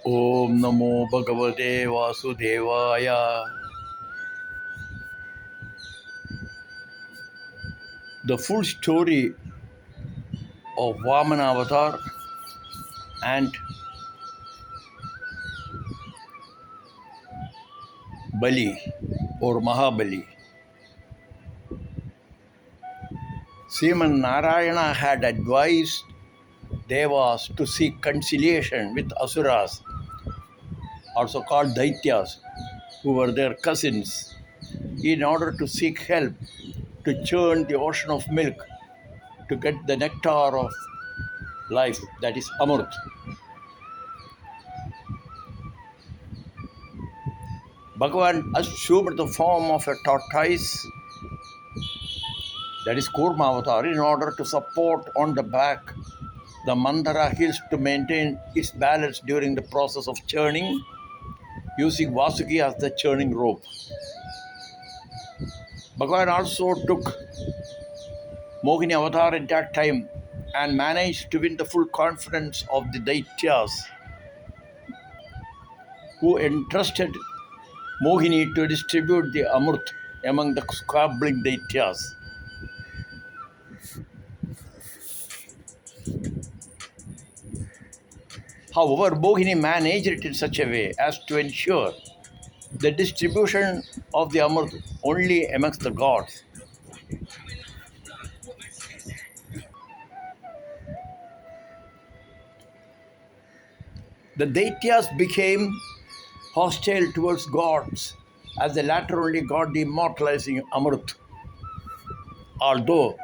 Om Namo Bhagavate Vasudevaya. The full story of Vamana avatar and Bali or Mahabali. Srimad Narayana had advised Devas to seek conciliation with Asuras, also called Daityas, who were their cousins, in order to seek help to churn the ocean of milk to get the nectar of life, that is Amrit. Bhagavan assumed the form of a tortoise, that is Kurma avatar, in order to support on the back the Mandara hills to maintain its balance during the process of churning, using Vasuki as the churning rope. Bhagavan also took Mohini avatar at that time and managed to win the full confidence of the Daityas, who entrusted Mohini to distribute the Amrit among the squabbling Daityas. However, Mohini managed it in such a way as to ensure the distribution of the Amrit only amongst the gods. The Daityas became hostile towards gods, as the latter only got the immortalizing Amrit, although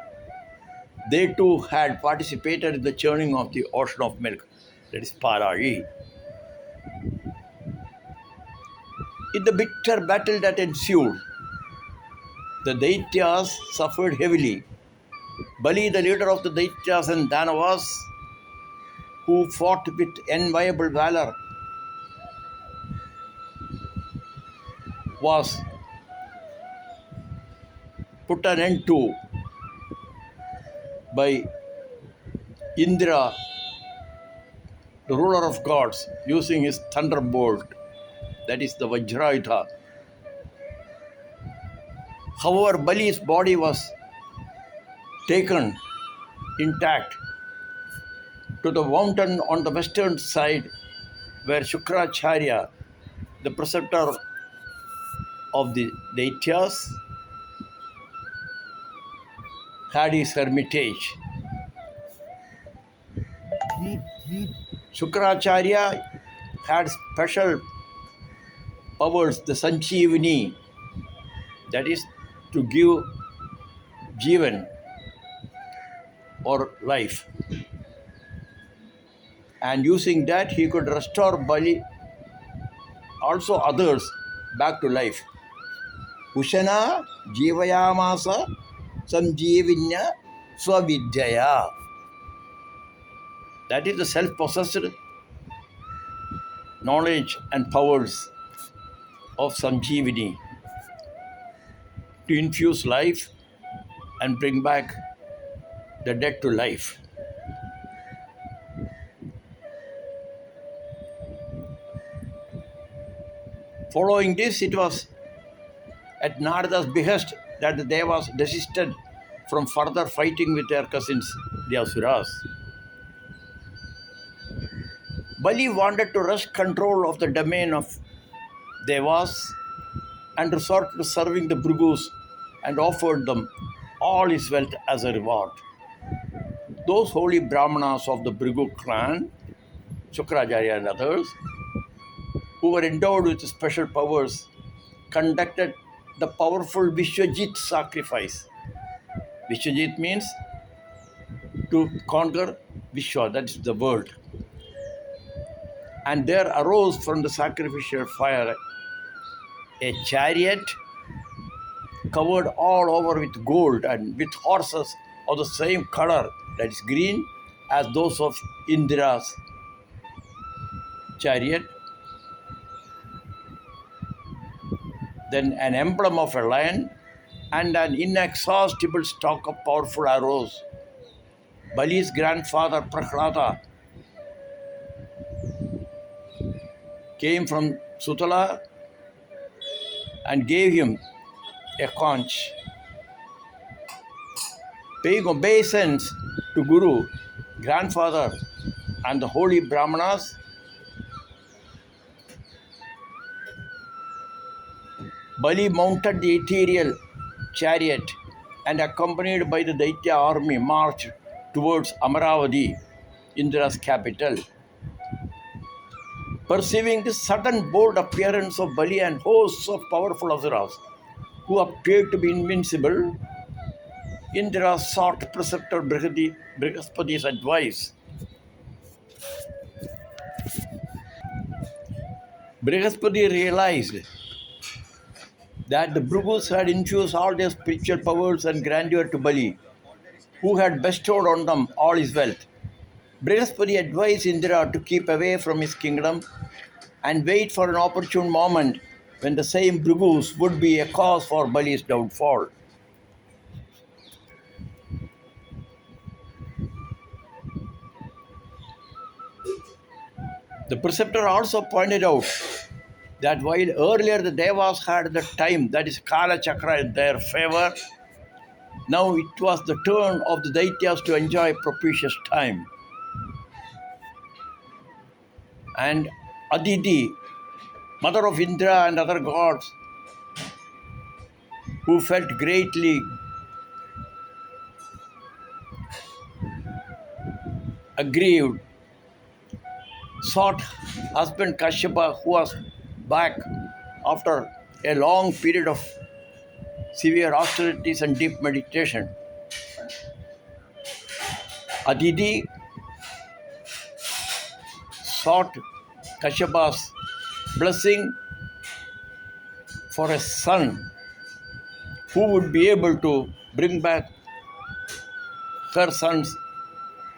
they too had participated in the churning of the ocean of milk, that is Paragi. In the bitter battle that ensued, the Daityas suffered heavily. Bali, the leader of the Daityas and Danavas, who fought with enviable valor, was put an end to by Indra, the ruler of gods, using his thunderbolt, that is the Vajrayuta. However, Bali's body was taken intact to the mountain on the western side, where Shukracharya, the preceptor of the Daityas, had his hermitage. Shukracharya had special powers, the Sanjeevani, that is to give Jivan or life. And using that, he could restore Bali, also others, back to life. Ushana Jivayamasa Sanjeevinya Swavidyaya. That is the self-possessed knowledge and powers of Sanjeevani to infuse life and bring back the dead to life. Following this, it was at Narada's behest that the Devas desisted from further fighting with their cousins, the Asuras. Bali wanted to wrest control of the domain of Devas and resorted to serving the Bhrigus and offered them all his wealth as a reward. Those holy Brahmanas of the Bhrigu clan, Shukracharya and others, who were endowed with special powers, conducted the powerful Vishwajit sacrifice. Vishwajit means to conquer Vishwa, that is the world. And there arose from the sacrificial fire a chariot covered all over with gold and with horses of the same color, that is green, as those of Indra's chariot. Then an emblem of a lion and an inexhaustible stock of powerful arrows. Bali's grandfather Prahlada came from Sutala and gave him a conch. Paying obeisance to Guru, grandfather, and the holy Brahmanas, Bali mounted the ethereal chariot and, accompanied by the Daitya army, marched towards Amaravati, Indra's capital. Perceiving the sudden bold appearance of Bali and hosts of powerful asuras, who appeared to be invincible, Indra sought preceptor Brihaspati's advice. Brihaspati realized that the Bhrigus had infused all their spiritual powers and grandeur to Bali, who had bestowed on them all his wealth. Brihaspati advised Indra to keep away from his kingdom and wait for an opportune moment when the same Bhrigus would be a cause for Bali's downfall. The preceptor also pointed out that while earlier the Devas had the time, that is Kala Chakra, in their favor, now it was the turn of the Daityas to enjoy propitious time. And Aditi, mother of Indra and other gods, who felt greatly aggrieved, sought husband Kashyapa, who was back after a long period of severe austerities and deep meditation. Aditi sought Kashyapa's blessing for a son who would be able to bring back her sons,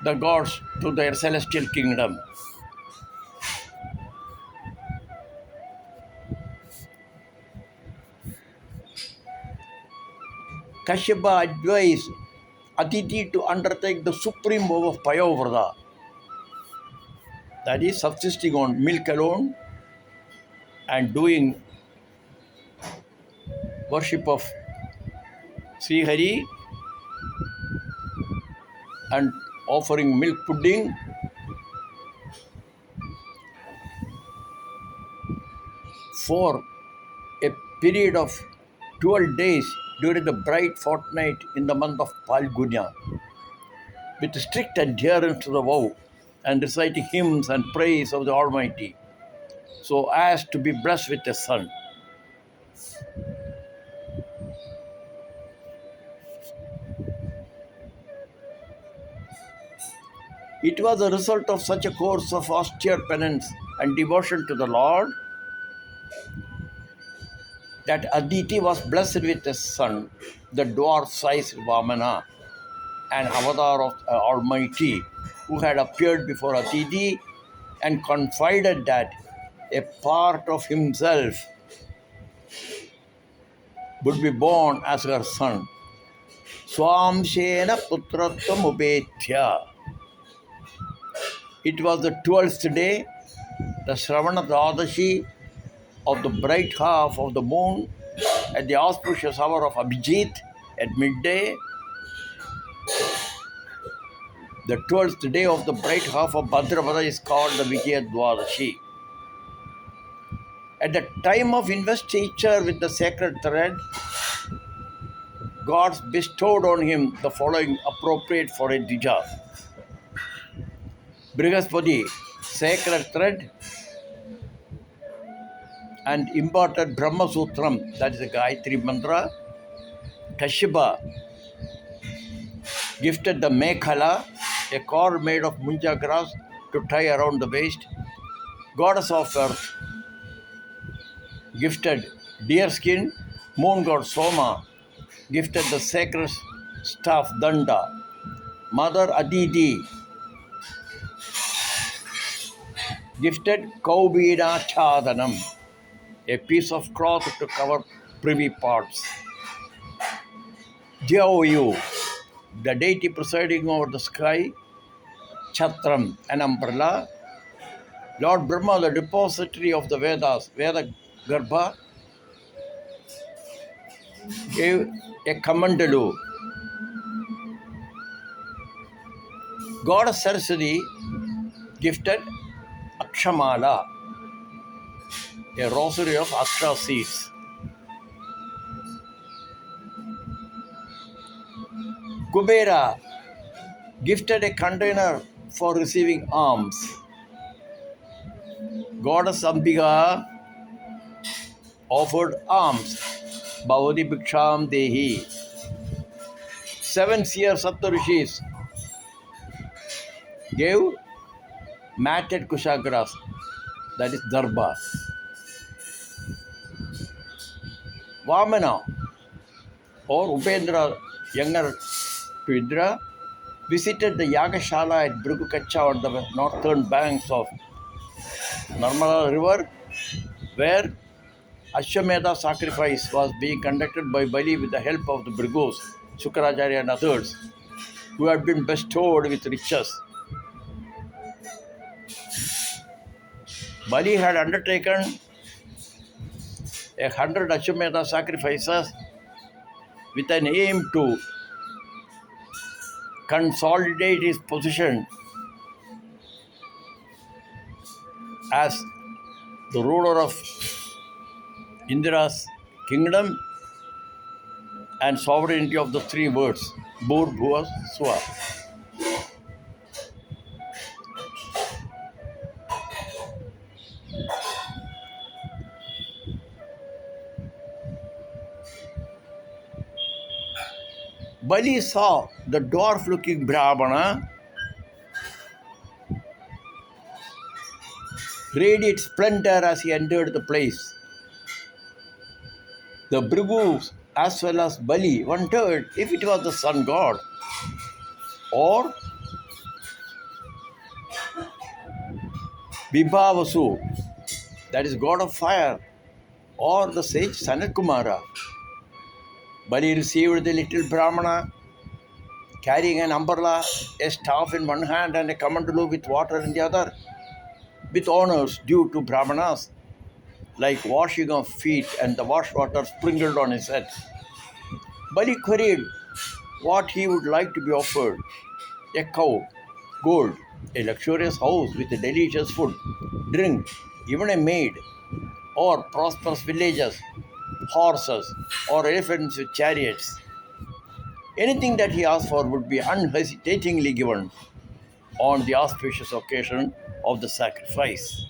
the gods, to their celestial kingdom. Kashyapa advised Aditi to undertake the supreme vow of Payovrata, that is, subsisting on milk alone and doing worship of Sri Hari and offering milk pudding for a period of 12 days during the bright fortnight in the month of Phalguna, with strict adherence to the vow and reciting hymns and praise of the Almighty, so as to be blessed with a son. It was a result of such a course of austere penance and devotion to the Lord that Aditi was blessed with a son, the dwarf-sized Vamana, an avatar of the Almighty, who had appeared before Aditi and confided that a part of himself would be born as her son. Swamshena putratvam upethya. It was the 12th day, the Shravana Dadashi of the bright half of the moon at the auspicious hour of Abhijit at midday. The 12th day of the bright half of Bhadrapada is called the Vijaya Dwadashi. At the time of investiture with the sacred thread, gods bestowed on him the following appropriate for a Dvija. Brihaspati, sacred thread, and imparted Brahma Sutram, that is the Gayatri Mantra. Kashyapa gifted the Mekhala, a cord made of munja grass to tie around the waist. Goddess of earth gifted deer skin. Moon god Soma gifted the sacred staff Danda. Mother Aditi gifted Kaubina Chadanam, a piece of cloth to cover privy parts. Jyoyu the deity presiding over the sky, Chatram, an umbrella, Lord Brahma, the depository of the Vedas, Veda Garbha, gave a kamandalu. Goddess Saraswati gifted Akshamala, a rosary of Aksha seeds. Kubera gifted a container for receiving alms. Goddess Ambika offered alms. Bhavati Bhiksham Dehi. 7 seer Saptarishis gave matted kushagras, that is Darba. Vamana or Upendra, younger to Indra, visited the Yagashala at Bhrigukacha on the northern banks of Narmada river, where Ashwamedha sacrifice was being conducted by Bali with the help of the Bhrigus, Shukracharya and others, who had been bestowed with riches. Bali had undertaken 100 Ashwamedha sacrifices with an aim to consolidate his position as the ruler of Indra's kingdom and sovereignty of the 3 words, Bhur, Bhuva, Swa. Bali saw the dwarf-looking Brahmana radiate splendor as he entered the place. The Bhrigus as well as Bali wondered if it was the sun god or Vibhavasu, that is god of fire, or the sage Sanat Kumara. Bali received the little Brahmana carrying an umbrella, a staff in one hand and a kamandalu with water in the other, with honors due to Brahmanas, like washing of feet and the wash water sprinkled on his head. Bali queried what he would like to be offered: a cow, gold, a luxurious house with delicious food, drink, even a maid, or prosperous villages, horses, or elephants with chariots. Anything that he asked for would be unhesitatingly given on the auspicious occasion of the sacrifice.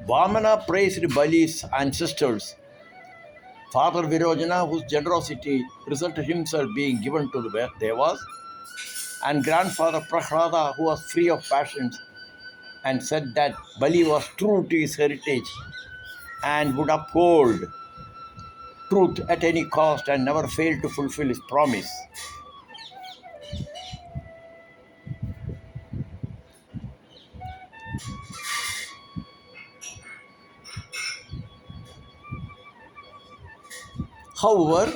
Vamana praised Bali's ancestors, Father Virojana, whose generosity resulted himself being given to the Devas, and grandfather Prahlada, who was free of passions, and said that Bali was true to his heritage and would uphold truth at any cost and never fail to fulfill his promise. However,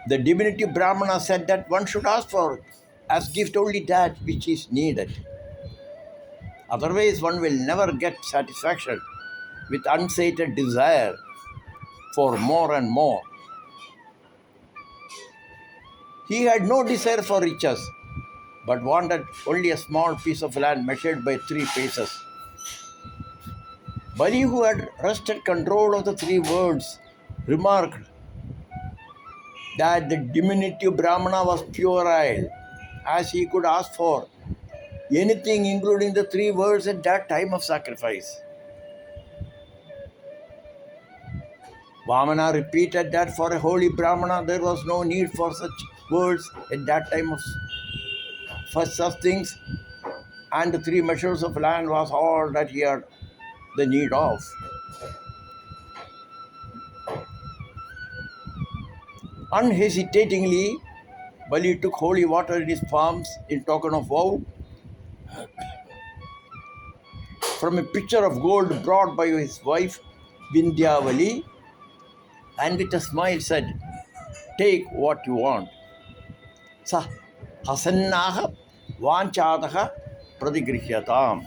the divinity Brahmana said that one should ask for as gift only that which is needed. Otherwise, one will never get satisfaction with unsated desire for more and more. He had no desire for riches, but wanted only a small piece of land measured by 3 paces. Bali, who had wrested control of the 3 words, remarked that the diminutive Brahmana was puerile, as he could ask for anything including the 3 words at that time of sacrifice. Vamana repeated that for a holy Brahmana there was no need for such words at that time for such things, and the 3 measures of land was all that he had the need of. Unhesitatingly, Bali took holy water in his palms in token of vow from a pitcher of gold brought by his wife Vindhyavali, and with a smile said, "Take what you want." Sa hasannaha vanchadaha pradigrihyatam.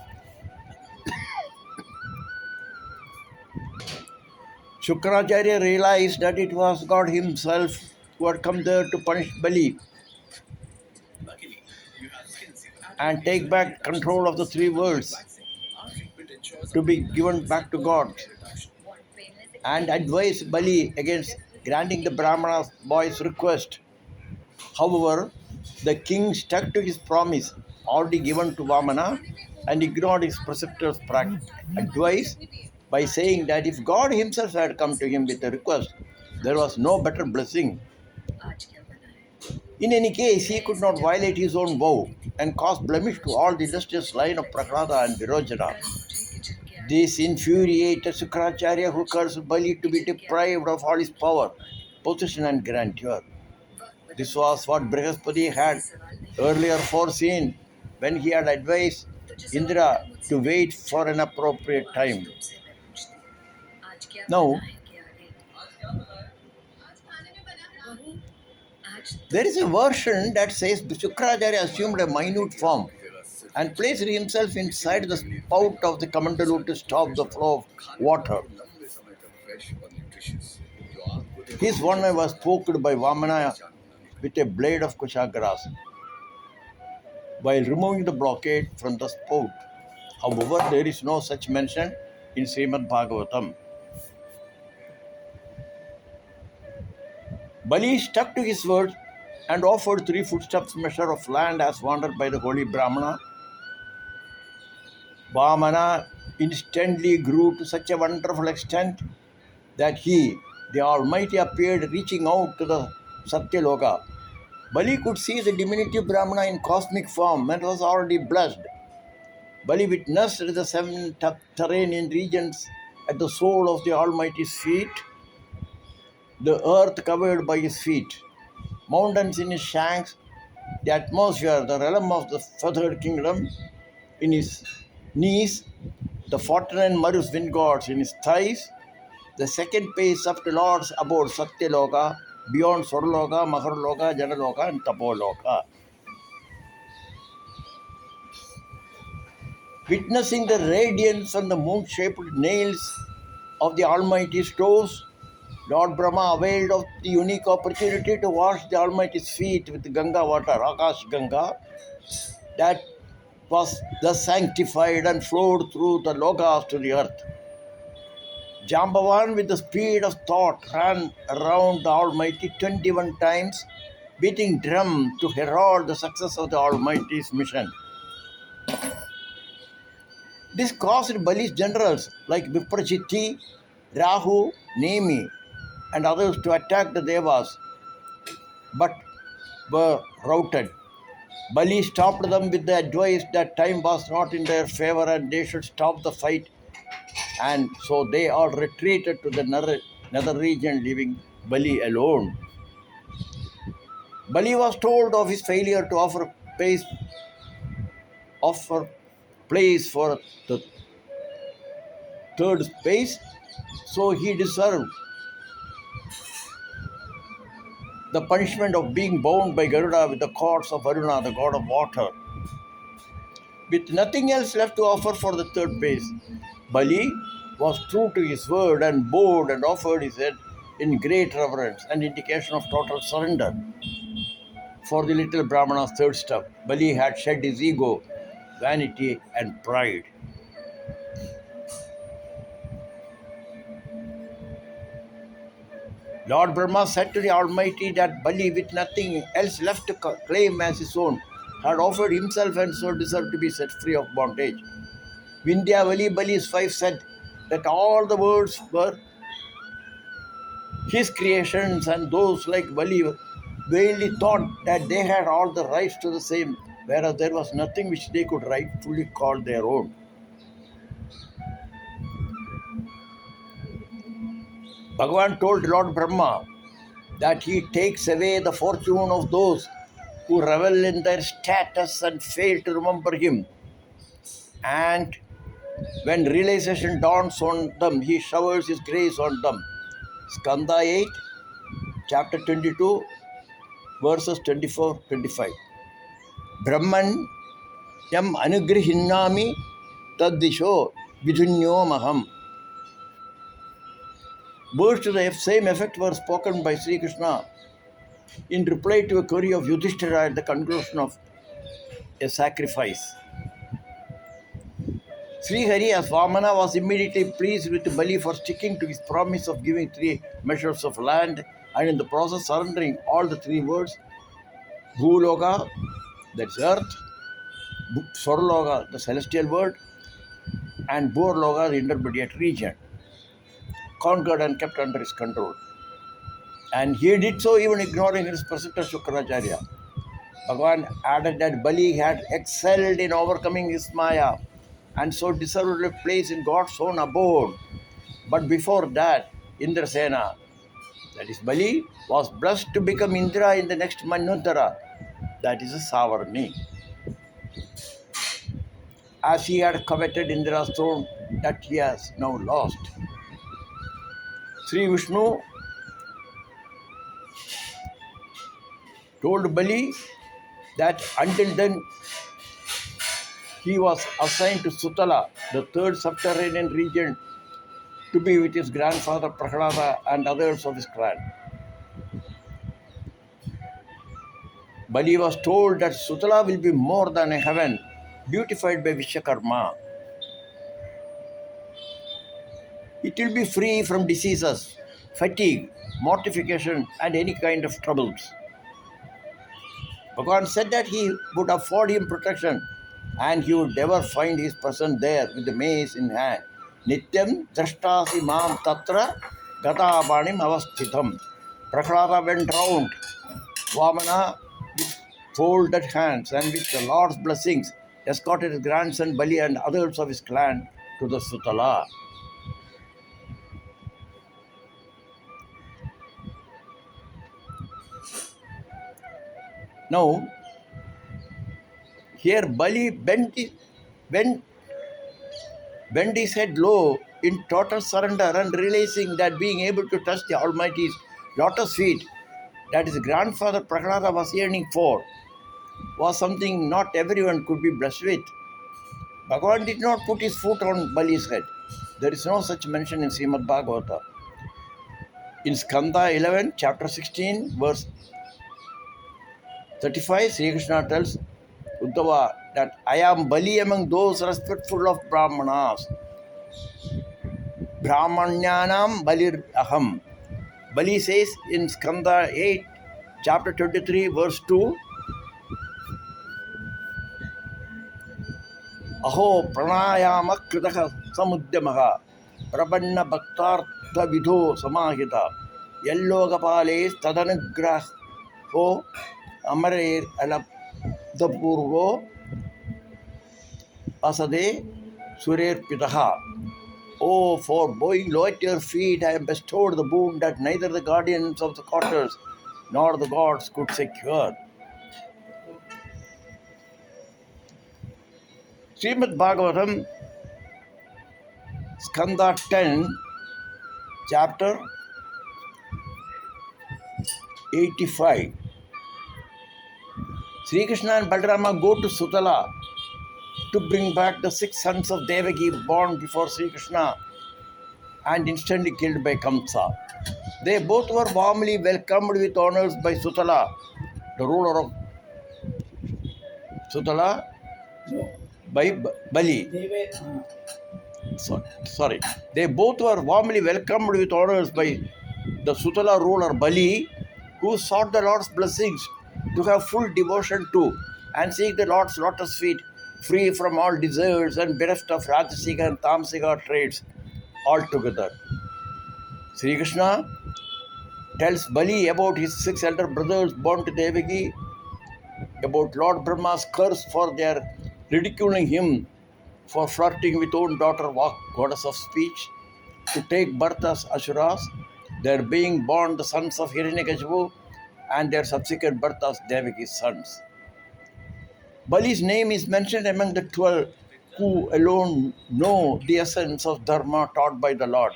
Shukracharya realized that it was God himself who had come there to punish Bali and take back control of the three worlds to be given back to God, and advised Bali against granting the Brahmana boy's request. However, the king stuck to his promise already given to Vamana and ignored his preceptor's advice by saying that if God himself had come to him with a request, there was no better blessing. In any case, he could not violate his own vow and cause blemish to all the illustrious line of Prahlada and Virojana. This infuriated Sukracharya, who cursed Bali to be deprived of all his power, position, and grandeur. This was what Brihaspati had earlier foreseen when he had advised Indra to wait for an appropriate time. Now, there is a version that says Shukracharya assumed a minute form and placed himself inside the spout of the Kamandalu to stop the flow of water. His one eye was poked by Vamana with a blade of kusha grass while removing the blockade from the spout. However, there is no such mention in Srimad Bhagavatam. Bali stuck to his word and offered 3 footsteps measure of land as wanted by the holy Brahmana. Vamana instantly grew to such a wonderful extent that he, the Almighty, appeared reaching out to the Satyaloka. Bali could see the diminutive Brahmana in cosmic form and was already blessed. Bali witnessed the 7 terranean regions at the sole of the Almighty's feet, the earth covered by his feet, mountains in his shanks, the atmosphere, the realm of the feathered kingdom in his knees, the 49 Marus wind gods in his thighs, the second pace of the Lord's abode Satyaloka, beyond Swarloka, Maharloka, Janaloka, and Tapoloka. Witnessing the radiance and the moon-shaped nails of the Almighty's toes, Lord Brahma availed of the unique opportunity to wash the Almighty's feet with Ganga water, Akash Ganga, that was thus sanctified and flowed through the lokas to the earth. Jambavan, with the speed of thought, ran around the Almighty 21 times, beating drum to herald the success of the Almighty's mission. This caused Bali's generals like Viprachiti, Rahu, Nemi, and others to attack the Devas, but were routed. Bali stopped them with the advice that time was not in their favor and they should stop the fight, and so they all retreated to the nether region, leaving Bali alone. Bali was told of his failure to offer place for the third space, so he deserved the punishment of being bound by Garuda with the cords of Varuna, the god of water. With nothing else left to offer for the third base, Bali was true to his word and bowed and offered his head in great reverence and indication of total surrender. For the little Brahmana's third step, Bali had shed his ego, vanity, and pride. Lord Brahma said to the Almighty that Bali, with nothing else left to claim as his own, had offered himself and so deserved to be set free of bondage. Vindhyavali, Bali's wife, said that all the words were his creations, and those like Bali vainly thought that they had all the rights to the same, whereas there was nothing which they could rightfully call their own. Bhagavan told Lord Brahma that he takes away the fortune of those who revel in their status and fail to remember him, and When realization dawns on them, he showers his grace on them. Skanda 8, chapter 22, verses 24-25. Brahman yam anugrahinnami taddisho vidunyo maham. Words to the same effect were spoken by Sri Krishna in reply to a query of Yudhishthira at the conclusion of a sacrifice. Sri Hari as Vamana was immediately pleased with Bali for sticking to his promise of giving 3 measures of land and in the process surrendering all the 3 words Bhuloka, that's earth, Swarloka, the celestial world, and Borloka, the intermediate region, conquered and kept under his control. And he did so even ignoring his preceptor Shukracharya. Bhagavan added that Bali had excelled in overcoming his Maya and so deserved a place in God's own abode. But before that, Indrasena, that is Bali, was blessed to become Indra in the next Manvantara, that is a Savarni. As he had coveted Indra's throne that he has now lost. Sri Vishnu told Bali that until then he was assigned to Sutala, the 3rd subterranean region, to be with his grandfather Prahlada and others of his clan. Bali was told that Sutala will be more than a heaven, beautified by Vishwakarma. It will be free from diseases, fatigue, mortification, and any kind of troubles. Bhagavan said that he would afford him protection and he would ever find his person there with the mace in hand. Nityam drashtasi mam tatra gatabanim avasthitam. Prahlada went round Vamana with folded hands and with the Lord's blessings escorted his grandson Bali and others of his clan to the Sutala. Now, here Bali bent his head low in total surrender and realizing that being able to touch the Almighty's lotus feet, that his grandfather Prahlada was yearning for, was something not everyone could be blessed with. Bhagavan did not put his foot on Bali's head. There is no such mention in Srimad Bhagavata. In Skanda 11, chapter 16, verse 35, Sri Krishna tells Uddhava that I am Bali among those respectful of Brahmanas. Brahmanyanam Balir Aham. Bali says in Skanda 8, chapter 23, verse 2, Aho pranayama kritaka samudyamaha prabanna bhaktartha vidho samahita yellogapales tadanugraho amarer alabdapurvo asade surer pitaha. Oh, for bowing low at your feet, I am bestowed the boon that neither the guardians of the quarters nor the gods could secure. Srimad Bhagavatam, Skanda 10, chapter 85. Sri Krishna and Balarama go to Sutala to bring back the 6 sons of Devaki born before Sri Krishna and instantly killed by Kamsa. They both were warmly welcomed with honors by Sutala, the ruler of Sutala, by Bali. Sorry. They both were warmly welcomed with honors by the Sutala ruler Bali, who sought the Lord's blessings to have full devotion to and seek the Lord's lotus feet, free from all desires and bereft of Rajasika and Tamsika traits altogether. Sri Krishna tells Bali about his 6 elder brothers born to Devaki, about Lord Brahma's curse for their ridiculing him for flirting with own daughter Vak, goddess of speech, to take birth as Asuras, their being born the sons of Hiranyakashipu, and their subsequent birth as Devaki's sons. Bali's name is mentioned among the 12 who alone know the essence of Dharma taught by the Lord.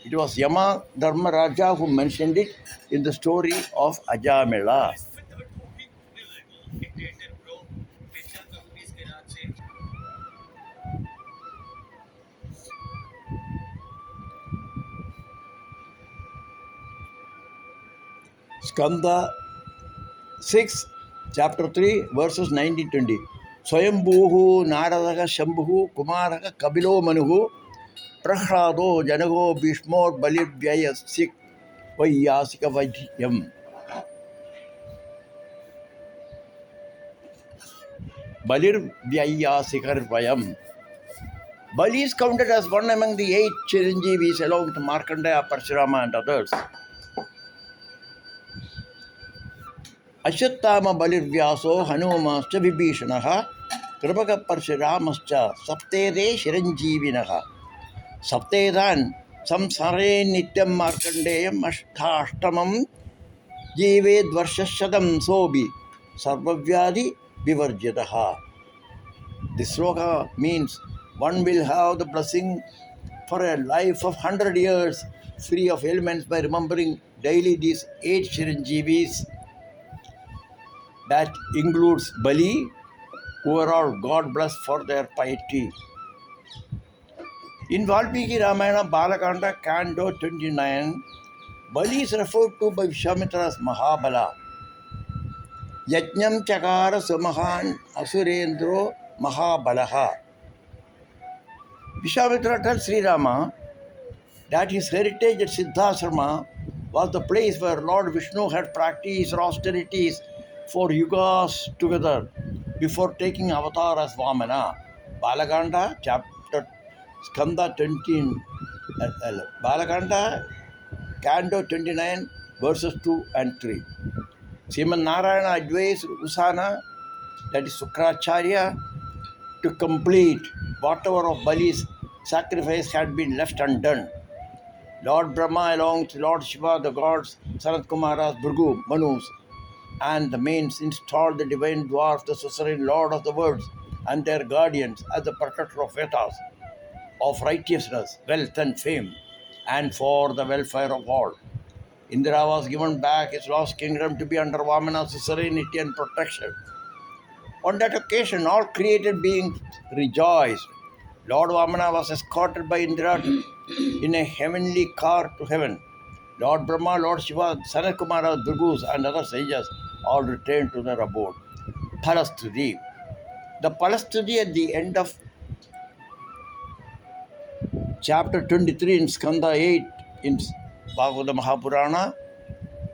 It was Yama Dharmaraja who mentioned it in the story of Ajamila. Skanda 6, chapter 3, verses 19-20. Swayambhuhu Naradaga Shambhu Kumaraka Kabilo Manuhu Prahlado Janago Bhishmor Balivyaya Sik Vayasika Vaidhyam. Balir Vyayyasikar Vayam. Bali is counted as one among the 8 Chiranjeevis along with Markandeya, Parshurama and others. Ashyatthama Balirvyaso Hanumascha Vibhishanaha Kripaka Parshuramascha Saptede Chiranjeevinaha Saptedan Samsare Nityam Markandeyam Ashthashtamam Jived Varshashadam Sobi Sarvavyadi Vivarjitaha. This sloka means one will have the blessing for a life of 100 years free of ailments by remembering daily these 8 Chiranjeevis. That includes Bali, who are all God blessed for their piety. In Valmiki Ramayana Balakanda Canto 29, Bali is referred to by Vishwamitra as Mahabala. Yajnam Chakara Samahan Asurendro Mahabalaha. Vishwamitra tells Sri Rama that his heritage at Siddhasrama was the place where Lord Vishnu had practiced austerities for yugas together before taking avatar as Vamana. Balaganda, chapter Skanda 20, Balaganda, Canto 29, verses 2 and 3. Sriman Narayana advised Usana, that is Sukracharya, to complete whatever of Bali's sacrifice had been left undone. Lord Brahma, along with Lord Shiva, the gods, Sanat Kumaras, Bhrigu, Manus, and the mains installed the divine dwarf, the suzerain lord of the worlds, and their guardians as the protector of Vedas, of righteousness, wealth, and fame, and for the welfare of all. Indra was given back his lost kingdom to be under Vamana's suzerainty and protection. On that occasion, all created beings rejoiced. Lord Vamana was escorted by Indra in a heavenly car to heaven. Lord Brahma, Lord Shiva, Sanakumara, Durgus, and other sages all returned to their abode. Palastuti. The Palastuti at the end of chapter 23 in Skanda 8 in Bhagavata Mahapurana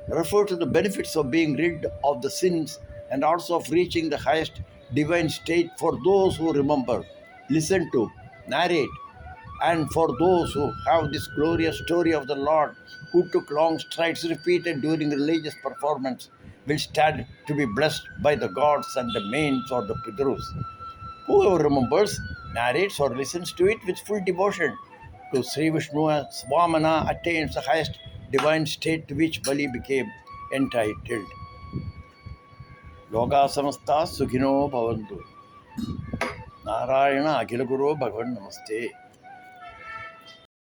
refer to the benefits of being rid of the sins and also of reaching the highest divine state for those who remember, listen to, narrate, and for those who have this glorious story of the Lord who took long strides repeated during religious performance will stand to be blessed by the gods and the mains or the Pidrus. Whoever remembers, narrates, or listens to it with full devotion to Sri Vishnu as Vamana attains the highest divine state to which Bali became entitled. Loka samasta sukhino bhavantu. Narayana Akhila Guru Bhagavan Namaste.